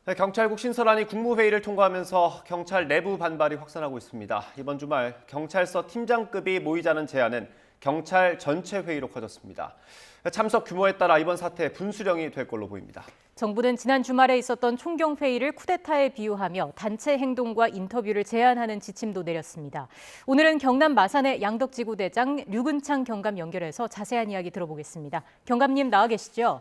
네, 경찰국 신설안이 국무회의를 통과하면서 경찰 내부 반발이 확산하고 있습니다. 이번 주말 경찰서 팀장급이 모이자는 제안은 경찰 전체 회의로 커졌습니다. 참석 규모에 따라 이번 사태 분수령이 될 걸로 보입니다. 정부는 지난 주말에 있었던 총경회의를 쿠데타에 비유하며 단체 행동과 인터뷰를 제한하는 지침도 내렸습니다. 오늘은 경남 마산의 양덕지구대장 류근창 경감 연결해서 자세한 이야기 들어보겠습니다. 경감님 나와 계시죠?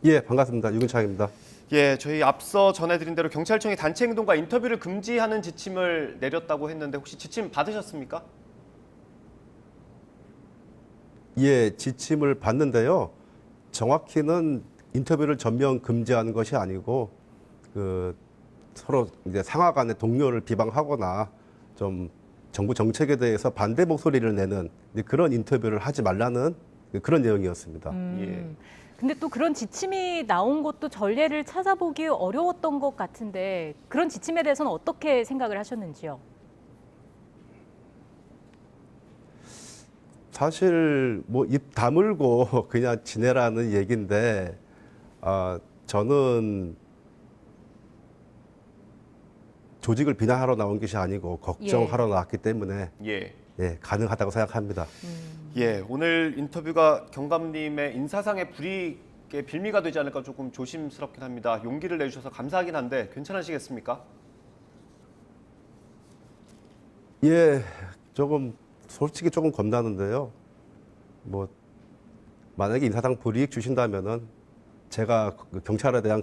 예, 반갑습니다. 유근창입니다. 예, 저희 앞서 전해드린 대로 경찰청이 단체 행동과 인터뷰를 금지하는 지침을 내렸다고 했는데 혹시 지침 받으셨습니까? 예, 지침을 받는데요. 정확히는 인터뷰를 전면 금지하는 것이 아니고 서로 이제 상하 간의 동료를 비방하거나 좀 정부 정책에 대해서 반대 목소리를 내는 그런 인터뷰를 하지 말라는 그런 내용이었습니다. 예. 근데 또 그런 지침이 나온 것도 전례를 찾아보기 어려웠던 것 같은데 그런 지침에 대해서는 어떻게 생각을 하셨는지요? 사실 뭐 입 다물고 그냥 지내라는 얘기인데 저는 조직을 비난하러 나온 것이 아니고 걱정하러 나왔기 때문에 예. 가능하다고 생각합니다. 예, 오늘 인터뷰가 경감님의 인사상의 불이익에 빌미가 되지 않을까 조금 조심스럽긴 합니다. 용기를 내주셔서 감사하긴 한데 괜찮으시겠습니까? 예, 솔직히 조금 겁나는데요. 뭐 만약에 인사상 불이익 주신다면은 제가 경찰에 대한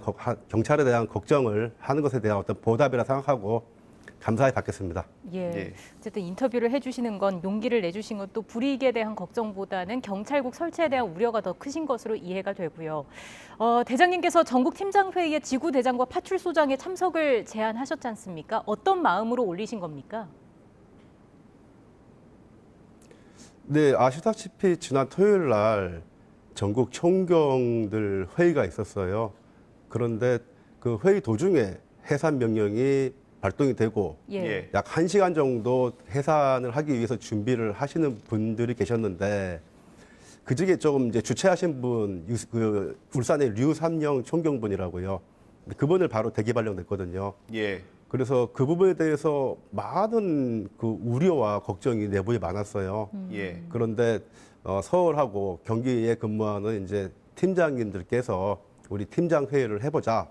걱정을 하는 것에 대한 어떤 보답이라 생각하고 감사히 받겠습니다. 예. 어쨌든 인터뷰를 해주시는 건 용기를 내주신 것도 불이익에 대한 걱정보다는 경찰국 설치에 대한 우려가 더 크신 것으로 이해가 되고요. 대장님께서 전국 팀장회의에 지구대장과 파출소장의 참석을 제안하셨지 않습니까? 어떤 마음으로 올리신 겁니까? 네, 아시다시피 지난 토요일 날 전국 총경들 회의가 있었어요. 그런데 그 회의 도중에 해산 명령이 발동이 되고 예. 약 1시간 정도 해산을 하기 위해서 준비를 하시는 분들이 계셨는데 그중에 조금 이제 주최하신 분, 울산의 류삼영 총경분이라고요. 그분을 바로 대기 발령냈거든요. 예. 그래서 그 부분에 대해서 많은 그 우려와 걱정이 내부에 많았어요. 예. 그런데 서울하고 경기에 근무하는 이제 팀장님들께서 우리 팀장 회의를 해보자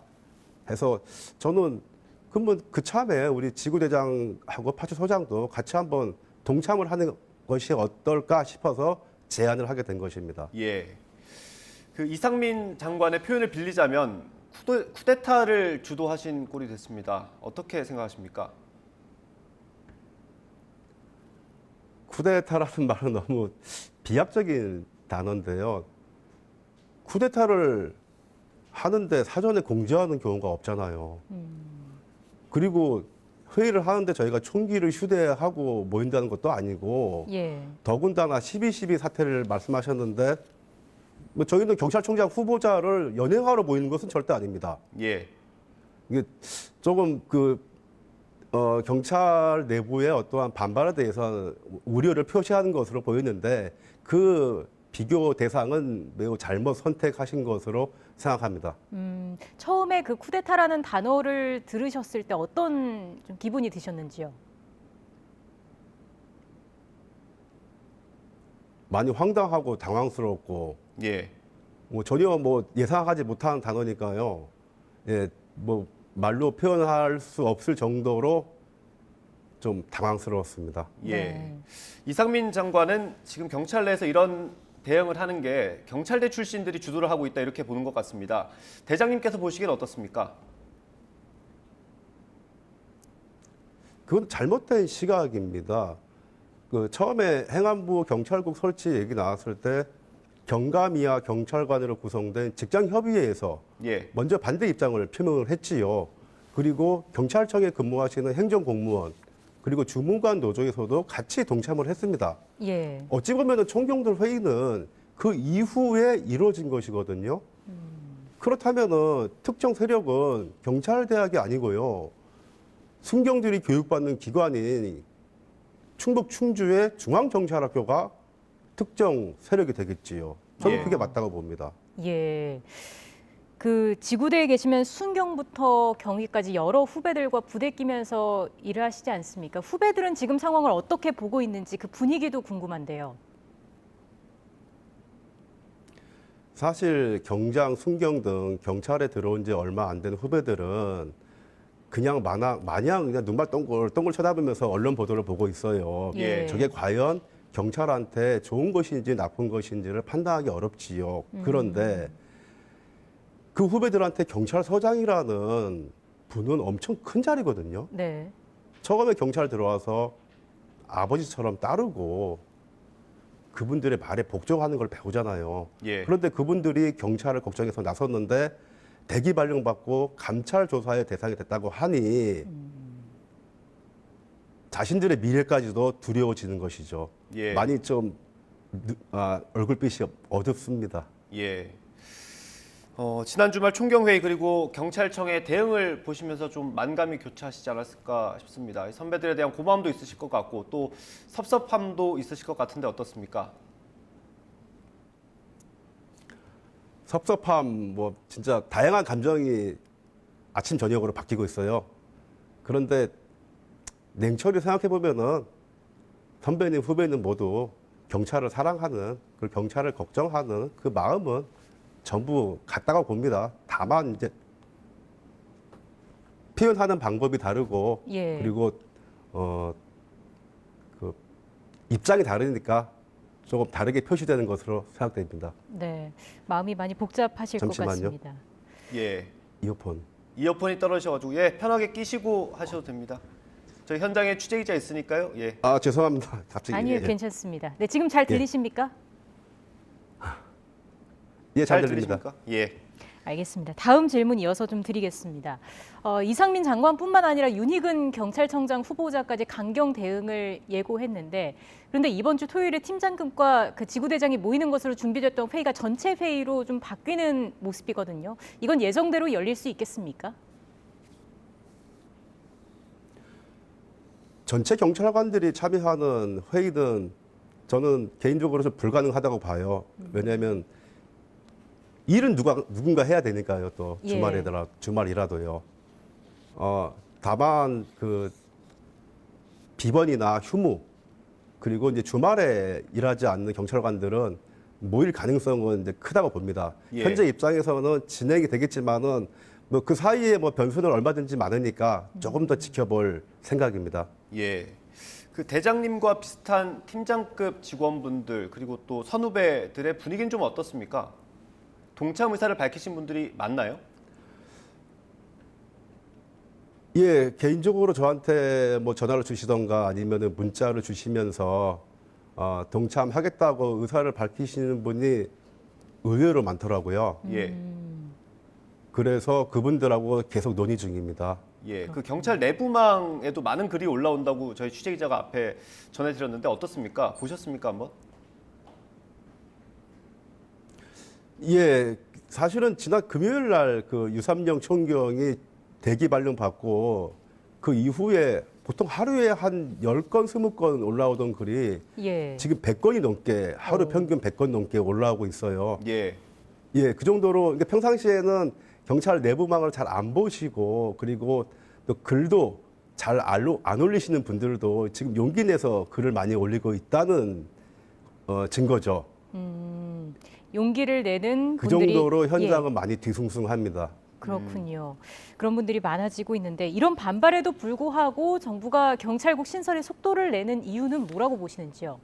해서 저는 그러면 그참에 우리 지구대장하고 파출소장도 같이 한번 동참을 하는 것이 어떨까 싶어서 제안을 하게 된 것입니다. 예. 그 이상민 장관의 표현을 빌리자면 쿠데타를 주도하신 꼴이 됐습니다. 어떻게 생각하십니까? 쿠데타라는 말은 너무 비합적인 단어인데요. 쿠데타를 하는데 사전에 공지하는 경우가 없잖아요. 그리고 회의를 하는데 저희가 총기를 휴대하고 모인다는 것도 아니고 더군다나 12.12 사태를 말씀하셨는데 뭐 저희는 경찰청장 후보자를 연행하러 모이는 것은 절대 아닙니다. 예. 이게 조금 경찰 내부의 어떠한 반발에 대해서 우려를 표시하는 것으로 보이는데 그 비교 대상은 매우 잘못 선택하신 것으로 생각합니다. 처음에 그 쿠데타라는 단어를 들으셨을 때 어떤 좀 기분이 드셨는지요? 많이 황당하고 당황스럽고 예. 뭐 전혀 뭐 예상하지 못한 단어니까요. 예, 뭐 말로 표현할 수 없을 정도로 좀 당황스러웠습니다. 예. 네. 이상민 장관은 지금 경찰 내에서 이런 대응을 하는 게 경찰대 출신들이 주도를 하고 있다 이렇게 보는 것 같습니다. 대장님께서 보시기엔 어떻습니까? 그건 잘못된 시각입니다. 처음에 행안부 경찰국 설치 얘기 나왔을 때 경감이와 경찰관으로 구성된 직장협의회에서 먼저 반대 입장을 표명을 했지요. 그리고 경찰청에 근무하시는 행정공무원 그리고 주무관 노조에서도 같이 동참을 했습니다. 어찌 보면 총경들 회의는 그 이후에 이루어진 것이거든요. 그렇다면 특정 세력은 경찰대학이 아니고요. 순경들이 교육받는 기관인 충북 충주의 중앙경찰학교가 특정 세력이 되겠지요. 저는 그게 맞다고 봅니다. 예. 그 지구대에 계시면 순경부터 경위까지 여러 후배들과 부대 끼면서 일을 하시지 않습니까? 후배들은 지금 상황을 어떻게 보고 있는지 그 분위기도 궁금한데요. 사실 경장, 순경 등 경찰에 들어온 지 얼마 안 된 후배들은 그냥 마냥 그냥 눈만 동글 쳐다보면서 언론 보도를 보고 있어요. 예. 저게 과연 경찰한테 좋은 것인지 나쁜 것인지를 판단하기 어렵지요. 그런데 그 후배들한테 경찰서장이라는 분은 엄청 큰 자리거든요. 네. 처음에 경찰 들어와서 아버지처럼 따르고 그분들의 말에 복종하는 걸 배우잖아요. 예. 그런데 그분들이 경찰을 걱정해서 나섰는데 대기 발령 받고 감찰 조사의 대상이 됐다고 하니 자신들의 미래까지도 두려워지는 것이죠. 예. 많이 좀 얼굴빛이 어둡습니다. 예. 지난 주말 총경회의 그리고 경찰청의 대응을 보시면서 좀 만감이 교차하시지 않았을까 싶습니다. 선배들에 대한 고마움도 있으실 것 같고 또 섭섭함도 있으실 것 같은데 어떻습니까? 섭섭함, 뭐 진짜 다양한 감정이 아침 저녁으로 바뀌고 있어요. 그런데 냉철히 생각해 보면은 선배님, 후배님 모두 경찰을 사랑하는, 그 경찰을 걱정하는 그 마음은 전부 같다고 봅니다. 다만 이제 표현하는 방법이 다르고 예. 그리고 그 입장이 다르니까 조금 다르게 표시되는 것으로 생각됩니다. 네. 마음이 많이 복잡하실 잠시만요. 것 같습니다. 예. 이어폰. 이어폰이 떨어져가지고 예 편하게 끼시고 하셔도 됩니다. 저희 현장에 취재기자 있으니까요. 예. 아 죄송합니다. 갑자기. 아니요, 괜찮습니다. 네, 지금 잘 들리십니까? 예, 잘 잘 들립니다. 들리십니까? 예. 알겠습니다. 다음 질문 이어서 좀 드리겠습니다. 이상민 장관뿐만 아니라 윤희근 경찰청장 후보자까지 강경 대응을 예고했는데 그런데 이번 주 토요일에 팀장급과 그 지구대장이 모이는 것으로 준비됐던 회의가 전체 회의로 좀 바뀌는 모습이거든요. 이건 예정대로 열릴 수 있겠습니까? 전체 경찰관들이 참여하는 회의는 저는 개인적으로 좀 불가능하다고 봐요. 왜냐하면 일은 누군가 해야 되니까요. 또 예. 주말이라도요. 다만 그 비번이나 휴무 그리고 이제 주말에 일하지 않는 경찰관들은 모일 가능성은 이제 크다고 봅니다. 예. 현재 입장에서는 진행이 되겠지만은 뭐 그 사이에 뭐 변수는 얼마든지 많으니까 조금 더 지켜볼 생각입니다. 예. 그 대장님과 비슷한 팀장급 직원분들 그리고 또 선후배들의 분위기는 좀 어떻습니까? 동참 의사를 밝히신 분들이 많나요? 예, 개인적으로 저한테 뭐 전화를 주시던가 아니면 문자를 주시면서 동참하겠다고 의사를 밝히시는 분이 의외로 많더라고요. 예. 그래서 그분들하고 계속 논의 중입니다. 예. 그 경찰 내부망에도 많은 글이 올라온다고 저희 취재기자가 앞에 전해드렸는데 어떻습니까? 보셨습니까 한번? 예, 사실은 지난 금요일 날 그 유삼령 총경이 대기 발령 받고 그 이후에 보통 하루에 한 10건, 20건 올라오던 글이 예. 지금 100건이 넘게 하루 평균 100건 넘게 올라오고 있어요. 예. 예, 그 정도로 그러니까 평상시에는 경찰 내부망을 잘 안 보시고 그리고 또 글도 잘 안 올리시는 분들도 지금 용기 내서 글을 많이 올리고 있다는 증거죠. 용기를 내는 그 분들이 정도로 예. 현장은 많이 뒤숭숭합니다. 그렇군요. 그런 분들이 많아지고 있는데 이런 반발에도 불구하고 정부가 경찰국 신설에 속도를 내는 이유는 뭐라고 보시는지요?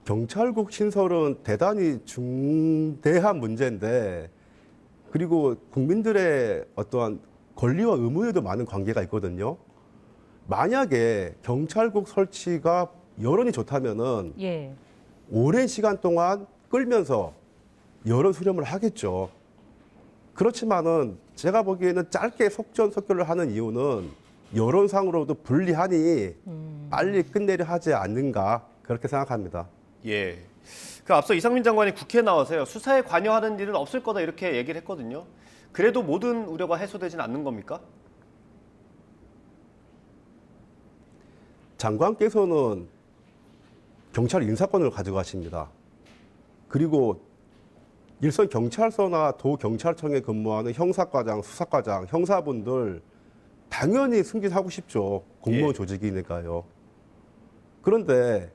경찰국 신설은 대단히 중대한 문제인데 그리고 국민들의 어떠한 권리와 의무에도 많은 관계가 있거든요. 만약에 경찰국 설치가 여론이 좋다면은 예. 오랜 시간 동안 끌면서 여론 수렴을 하겠죠. 그렇지만은 제가 보기에는 짧게 속전속결을 하는 이유는 여론상으로도 불리하니 빨리 끝내려 하지 않는가 그렇게 생각합니다. 예. 그 앞서 이상민 장관이 국회에 나와서요. 수사에 관여하는 일은 없을 거다 이렇게 얘기를 했거든요. 그래도 모든 우려가 해소되지는 않는 겁니까? 장관께서는 경찰 인사권을 가져가십니다. 그리고 일선 경찰서나 도경찰청에 근무하는 형사과장, 수사과장, 형사분들 당연히 승진하고 싶죠. 공무원 예. 조직이니까요. 그런데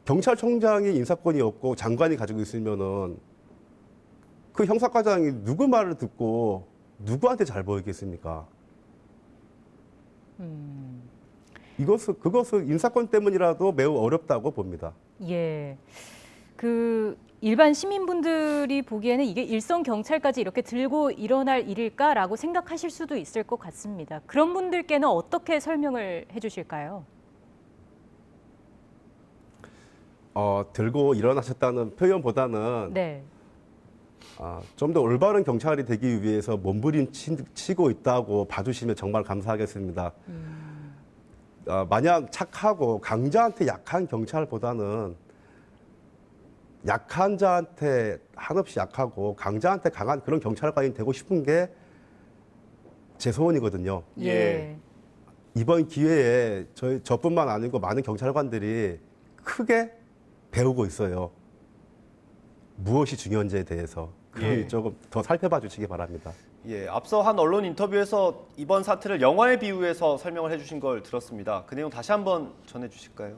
경찰청장이 인사권이 없고 장관이 가지고 있으면은 그 형사과장이 누구 말을 듣고 누구한테 잘 보이겠습니까? 그것은 인사권 때문이라도 매우 어렵다고 봅니다. 예. 그 일반 시민분들이 보기에는 이게 일선 경찰까지 이렇게 들고 일어날 일일까라고 생각하실 수도 있을 것 같습니다. 그런 분들께는 어떻게 설명을 해주실까요? 들고 일어나셨다는 표현보다는 네. 좀 더 올바른 경찰이 되기 위해서 몸부림치고 있다고 봐주시면 정말 감사하겠습니다. 마냥 착하고 강자한테 약한 경찰보다는 약한 자한테 한없이 약하고 강자한테 강한 그런 경찰관이 되고 싶은 게 제 소원이거든요. 예. 이번 기회에 저뿐만 아니고 많은 경찰관들이 크게 배우고 있어요. 무엇이 중요한지에 대해서. 그러니 예. 조금 더 살펴봐 주시기 바랍니다. 예, 앞서 한 언론 인터뷰에서 이번 사태를 영화에 비유해서 설명을 해주신 걸 들었습니다. 그 내용 다시 한번 전해주실까요?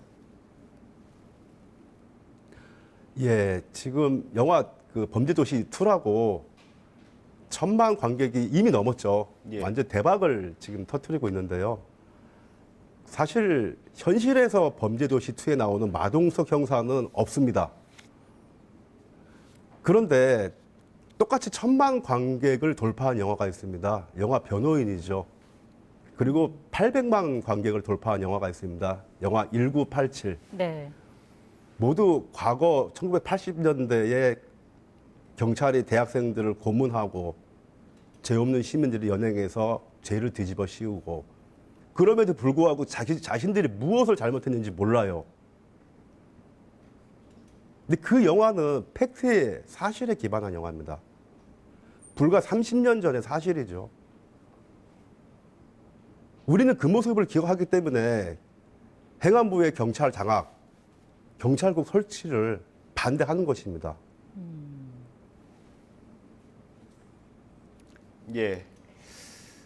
예, 지금 영화 그 범죄도시 2라고 1,000만 관객이 이미 넘었죠. 예. 완전 대박을 지금 터뜨리고 있는데요. 사실 현실에서 범죄도시 2에 나오는 마동석 형사는 없습니다. 그런데 똑같이 1,000만 관객을 돌파한 영화가 있습니다. 영화 변호인이죠. 그리고 800만 관객을 돌파한 영화가 있습니다. 영화 1987. 네. 모두 과거 1980년대에 경찰이 대학생들을 고문하고 죄 없는 시민들이 연행해서 죄를 뒤집어 씌우고 그럼에도 불구하고 자신들이 무엇을 잘못했는지 몰라요. 근데 그 영화는 팩트에 사실에 기반한 영화입니다. 불과 30년 전의 사실이죠. 우리는 그 모습을 기억하기 때문에 행안부의 경찰 장악, 경찰국 설치를 반대하는 것입니다. 예.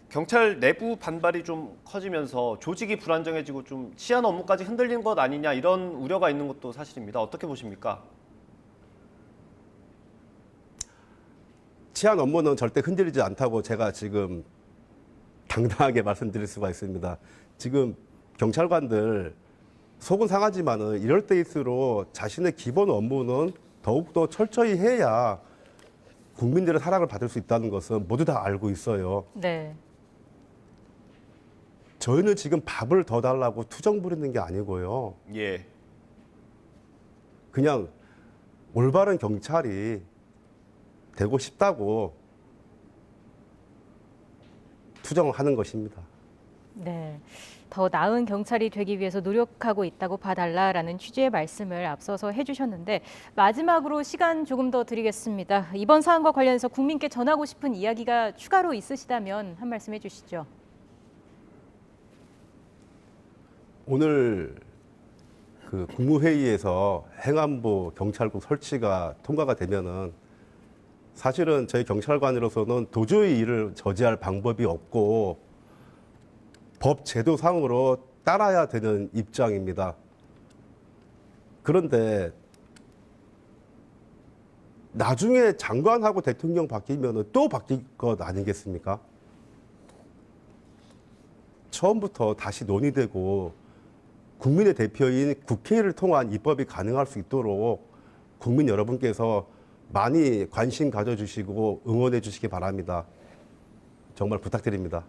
경찰 내부 반발이 좀 커지면서 조직이 불안정해지고 좀 치안 업무까지 흔들리는 것 아니냐 이런 우려가 있는 것도 사실입니다. 어떻게 보십니까? 치안 업무는 절대 흔들리지 않다고 제가 지금 당당하게 말씀드릴 수가 있습니다. 지금 경찰관들 속은 상하지만은 이럴 때일수록 자신의 기본 업무는 더욱더 철저히 해야 국민들의 사랑을 받을 수 있다는 것은 모두 다 알고 있어요. 네. 저희는 지금 밥을 더 달라고 투정 부리는 게 아니고요. 예. 그냥 올바른 경찰이 되고 싶다고 투정하는 것입니다. 네. 더 나은 경찰이 되기 위해서 노력하고 있다고 봐달라라는 취지의 말씀을 앞서서 해주셨는데 마지막으로 시간 조금 더 드리겠습니다. 이번 사안과 관련해서 국민께 전하고 싶은 이야기가 추가로 있으시다면 한 말씀 해주시죠. 오늘 그 국무회의에서 행안부 경찰국 설치가 통과가 되면은 사실은 저희 경찰관으로서는 도저히 이를 저지할 방법이 없고 법 제도상으로 따라야 되는 입장입니다. 그런데 나중에 장관하고 대통령 바뀌면 또 바뀔 것 아니겠습니까? 처음부터 다시 논의되고 국민의 대표인 국회를 통한 입법이 가능할 수 있도록 국민 여러분께서 많이 관심 가져주시고 응원해 주시기 바랍니다. 정말 부탁드립니다.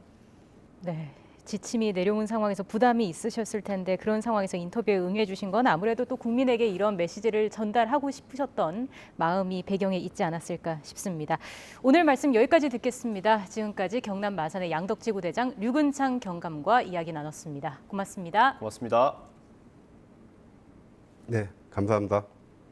네. 지침이 내려온 상황에서 부담이 있으셨을 텐데 그런 상황에서 인터뷰에 응해 주신 건 아무래도 또 국민에게 이런 메시지를 전달하고 싶으셨던 마음이 배경에 있지 않았을까 싶습니다. 오늘 말씀 여기까지 듣겠습니다. 지금까지 경남 마산의 양덕지구대장 류근창 경감과 이야기 나눴습니다. 고맙습니다. 고맙습니다. 네, 감사합니다.